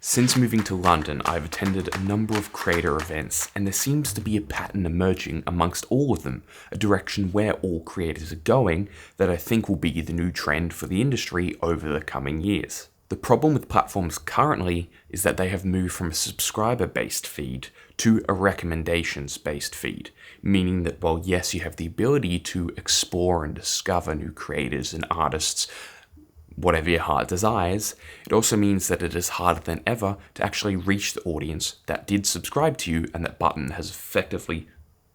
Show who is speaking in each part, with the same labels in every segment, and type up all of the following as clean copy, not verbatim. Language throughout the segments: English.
Speaker 1: Since moving to London, I've attended a number of creator events, and there seems to be a pattern emerging amongst all of them, a direction where all creators are going that I think will be the new trend for the industry over the coming years. The problem with platforms currently is that they have moved from a subscriber-based feed to a recommendations-based feed, meaning that while yes, you have the ability to explore and discover new creators and artists, whatever your heart desires, it also means that it is harder than ever to actually reach the audience that did subscribe to you, and that button has effectively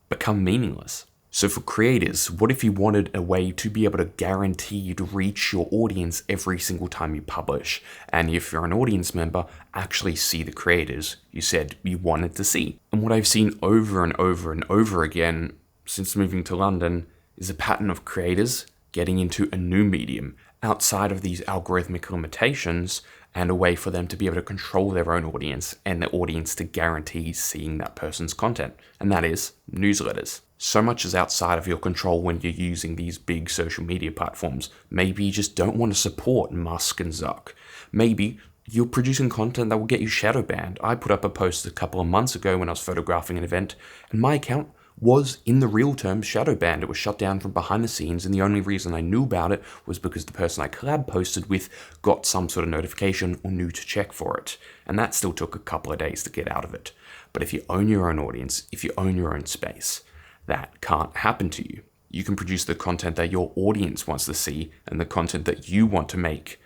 Speaker 1: become meaningless. So for creators, what if you wanted a way to be able to guarantee to reach your audience every single time you publish, and if you're an audience member, actually see the creators you said you wanted to see? And what I've seen over and over and over again since moving to London is a pattern of creators getting into a new medium outside of these algorithmic limitations, and a way for them to be able to control their own audience and the audience to guarantee seeing that person's content, and that is newsletters. So much is outside of your control when you're using these big social media platforms. Maybe you just don't want to support Musk and Zuck. Maybe you're producing content that will get you shadow banned. I put up a post a couple of months ago when I was photographing an event, and my account was, in the real terms, shadow banned. It was shut down from behind the scenes, and the only reason I knew about it was because the person I collab posted with got some sort of notification or knew to check for it. And that still took a couple of days to get out of it. But if you own your own audience, if you own your own space, that can't happen to you. You can produce the content that your audience wants to see and the content that you want to make,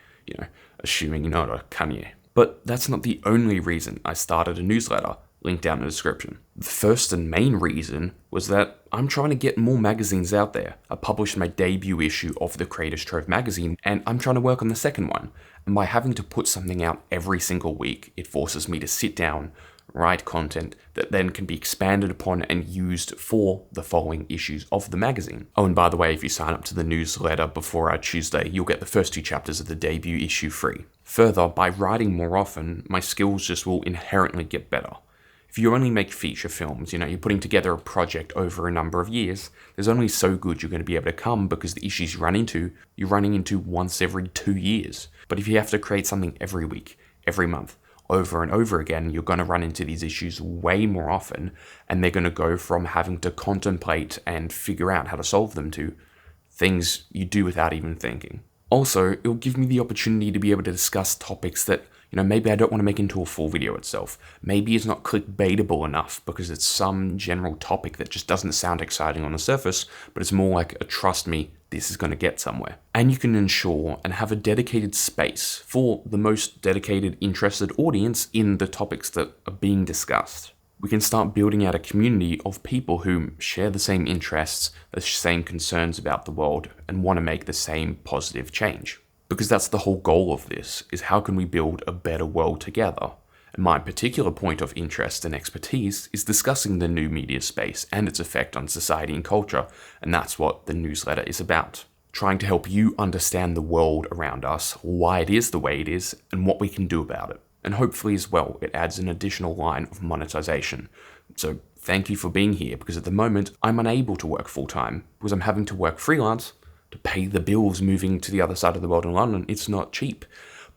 Speaker 1: assuming you're not a Kanye. But that's not the only reason I started a newsletter. Link down in the description. The first and main reason was that I'm trying to get more magazines out there. I published my debut issue of the Creators Trove magazine, and I'm trying to work on the second one. And by having to put something out every single week, it forces me to sit down, write content that then can be expanded upon and used for the following issues of the magazine. Oh, and by the way, if you sign up to the newsletter before Tuesday, you'll get the first 2 chapters of the debut issue free. Further, by writing more often, my skills just will inherently get better. If you only make feature films, you're putting together a project over a number of years, there's only so good you're going to be able to come, because the issues you're running into once every 2 years. But if you have to create something every week, every month, over and over again, you're going to run into these issues way more often, and they're going to go from having to contemplate and figure out how to solve them to things you do without even thinking. Also, it'll give me the opportunity to be able to discuss topics that maybe I don't want to make into a full video itself. Maybe it's not clickbaitable enough because it's some general topic that just doesn't sound exciting on the surface, but it's more like a trust me, this is going to get somewhere. And you can ensure and have a dedicated space for the most dedicated, interested audience in the topics that are being discussed. We can start building out a community of people who share the same interests, the same concerns about the world, and want to make the same positive change. Because that's the whole goal of this, is how can we build a better world together? And my particular point of interest and expertise is discussing the new media space and its effect on society and culture, and that's what the newsletter is about. Trying to help you understand the world around us, why it is the way it is, and what we can do about it. And hopefully as well, it adds an additional line of monetization. So thank you for being here, because at the moment, I'm unable to work full-time, because I'm having to work freelance to pay the bills moving to the other side of the world in London. It's not cheap.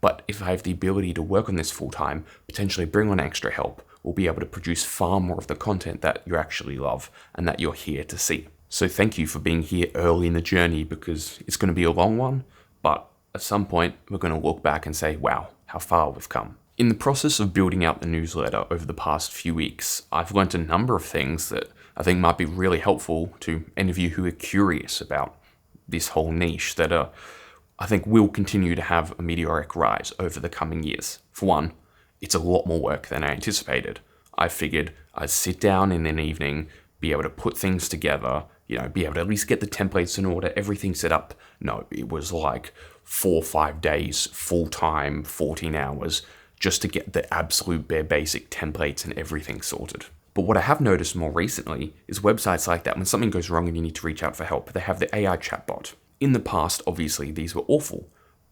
Speaker 1: But if I have the ability to work on this full-time, potentially bring on extra help, we'll be able to produce far more of the content that you actually love and that you're here to see. So thank you for being here early in the journey, because it's going to be a long one, but at some point we're going to look back and say, wow, how far we've come. In the process of building out the newsletter over the past few weeks, I've learned a number of things that I think might be really helpful to any of you who are curious about this whole niche that I think will continue to have a meteoric rise over the coming years. For one, it's a lot more work than I anticipated. I figured I'd sit down in an evening, be able to put things together, be able to at least get the templates in order, everything set up. No, it was like 4 or 5 days, full-time, 14 hours, just to get the absolute bare basic templates and everything sorted. But what I have noticed more recently is websites like that, when something goes wrong and you need to reach out for help, they have the AI chatbot. In the past, obviously, these were awful,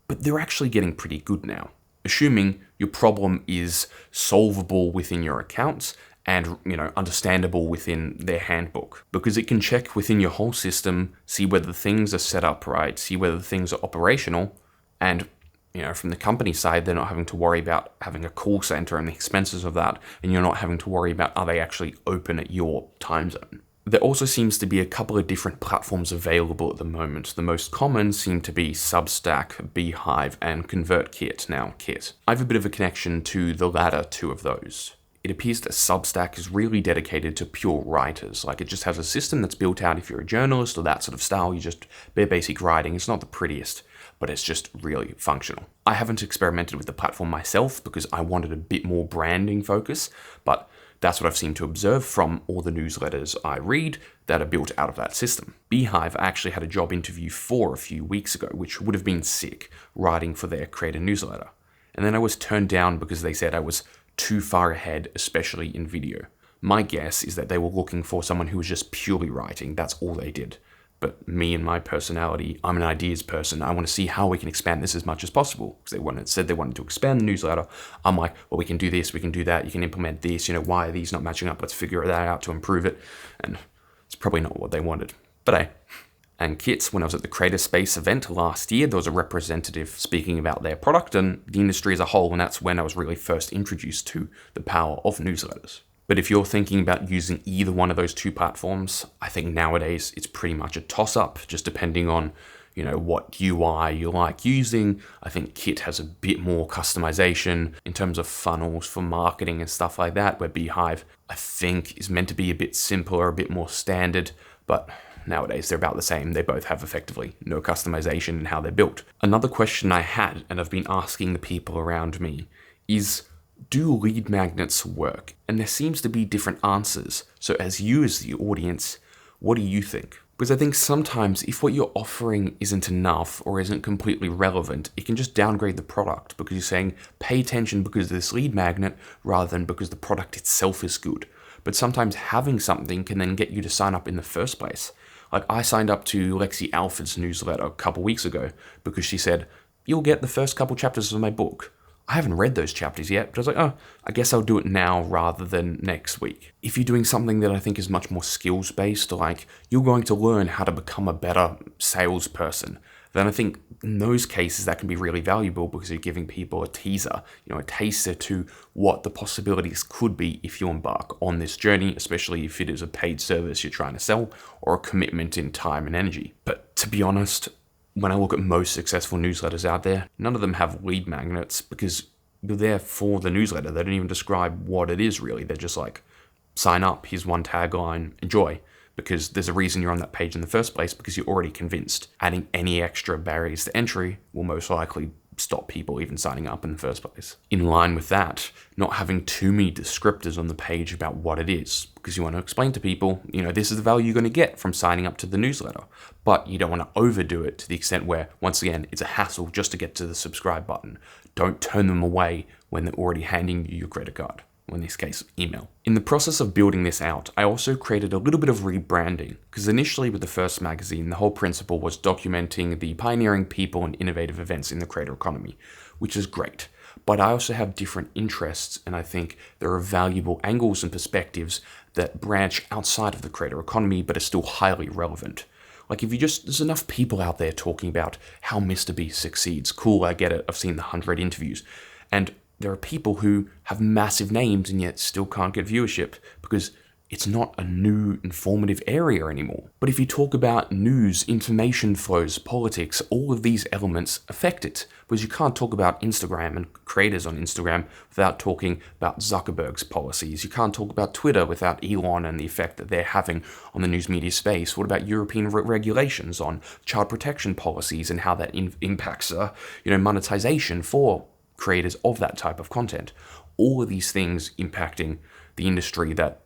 Speaker 1: but they're actually getting pretty good now. Assuming your problem is solvable within your accounts and, understandable within their handbook. Because it can check within your whole system, see whether things are set up right, see whether things are operational, and from the company side, they're not having to worry about having a call center and the expenses of that, and you're not having to worry about are they actually open at your time zone. There also seems to be a couple of different platforms available at the moment. The most common seem to be Substack, Beehiiv, and ConvertKit, now Kit. I have a bit of a connection to the latter two of those. It appears that Substack is really dedicated to pure writers. Like, it just has a system that's built out if you're a journalist or that sort of style. You just bare basic writing. It's not the prettiest, but it's just really functional. I haven't experimented with the platform myself because I wanted a bit more branding focus, but that's what I've seemed to observe from all the newsletters I read that are built out of that system. Beehiiv actually had a job interview for a few weeks ago, which would have been sick, writing for their creator newsletter. And then I was turned down because they said I was too far ahead, especially in video. My guess is that they were looking for someone who was just purely writing. That's all they did. But me and my personality, I'm an ideas person. I want to see how we can expand this as much as possible. Because they wanted to expand the newsletter. I'm like, well, we can do this, we can do that, you can implement this, why are these not matching up? Let's figure that out to improve it. And it's probably not what they wanted. But hey. And Kits, when I was at the Creator Space event last year, there was a representative speaking about their product and the industry as a whole, and that's when I was really first introduced to the power of newsletters. But if you're thinking about using either one of those two platforms, I think nowadays it's pretty much a toss-up, just depending on, what UI you like using. I think Kit has a bit more customization in terms of funnels for marketing and stuff like that, where Beehiiv, I think, is meant to be a bit simpler, a bit more standard, but nowadays they're about the same. They both have effectively no customization in how they're built. Another question I had, and I've been asking the people around me, is do lead magnets work? And there seems to be different answers. So as the audience, what do you think? Because I think sometimes if what you're offering isn't enough or isn't completely relevant, it can just downgrade the product because you're saying pay attention because of this lead magnet rather than because the product itself is good. But sometimes having something can then get you to sign up in the first place. Like, I signed up to Lexi Alford's newsletter a couple weeks ago because she said, you'll get the first couple chapters of my book. I haven't read those chapters yet, but I was like, I guess I'll do it now rather than next week. If you're doing something that I think is much more skills-based, like you're going to learn how to become a better salesperson, then I think in those cases that can be really valuable because you're giving people a teaser, a taster to what the possibilities could be if you embark on this journey, especially if it is a paid service you're trying to sell or a commitment in time and energy. But to be honest, when I look at most successful newsletters out there, none of them have lead magnets because you're there for the newsletter. They don't even describe what it is really. They're just like, sign up, here's one tagline, enjoy. Because there's a reason you're on that page in the first place because you're already convinced. Adding any extra barriers to entry will most likely stop people even signing up in the first place. In line with that, not having too many descriptors on the page about what it is, because you want to explain to people, this is the value you're going to get from signing up to the newsletter, but you don't want to overdo it to the extent where, once again, it's a hassle just to get to the subscribe button. Don't turn them away when they're already handing you your credit card. In this case, email. In the process of building this out, I also created a little bit of rebranding, because initially with the first magazine, the whole principle was documenting the pioneering people and innovative events in the creator economy, which is great. But I also have different interests, and I think there are valuable angles and perspectives that branch outside of the creator economy, but are still highly relevant. Like there's enough people out there talking about how Mr. Beast succeeds. Cool, I get it. I've seen the 100 interviews. And there are people who have massive names and yet still can't get viewership because it's not a new informative area anymore. But if you talk about news, information flows, politics, all of these elements affect it. Because you can't talk about Instagram and creators on Instagram without talking about Zuckerberg's policies. You can't talk about Twitter without Elon and the effect that they're having on the news media space. What about European regulations on child protection policies and how that impacts monetization for creators of that type of content? All of these things impacting the industry that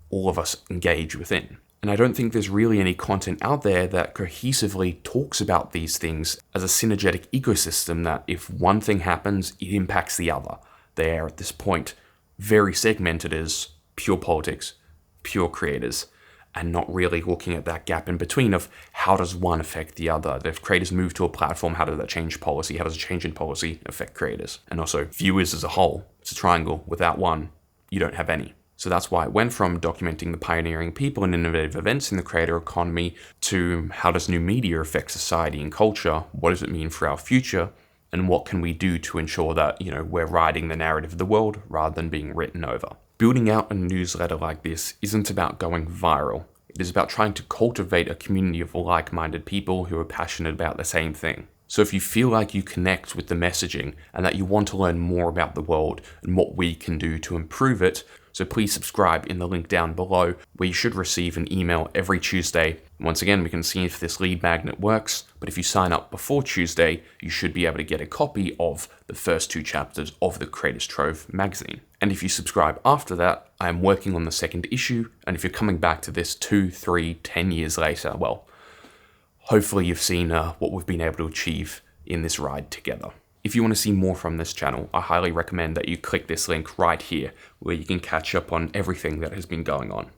Speaker 1: all of us engage within. And I don't think there's really any content out there that cohesively talks about these things as a synergetic ecosystem that if one thing happens, it impacts the other. They are at this point very segmented as pure politics, pure creators, and not really looking at that gap in between of how does one affect the other. If creators move to a platform, how does that change policy? How does a change in policy affect creators? And also viewers as a whole. It's a triangle. Without one, you don't have any. So that's why it went from documenting the pioneering people and innovative events in the creator economy to how does new media affect society and culture? What does it mean for our future? and what can we do to ensure that, we're writing the narrative of the world rather than being written over. Building out a newsletter like this isn't about going viral. It is about trying to cultivate a community of like-minded people who are passionate about the same thing. So if you feel like you connect with the messaging and that you want to learn more about the world and what we can do to improve it, so please subscribe in the link down below, where you should receive an email every Tuesday. Once again, we can see if this lead magnet works, but if you sign up before Tuesday, you should be able to get a copy of the first 2 chapters of the Creators Trove magazine. And if you subscribe after that, I am working on the second issue, and if you're coming back to this 2, 3, 10 years later, well, hopefully you've seen what we've been able to achieve in this ride together. If you want to see more from this channel, I highly recommend that you click this link right here, where you can catch up on everything that has been going on.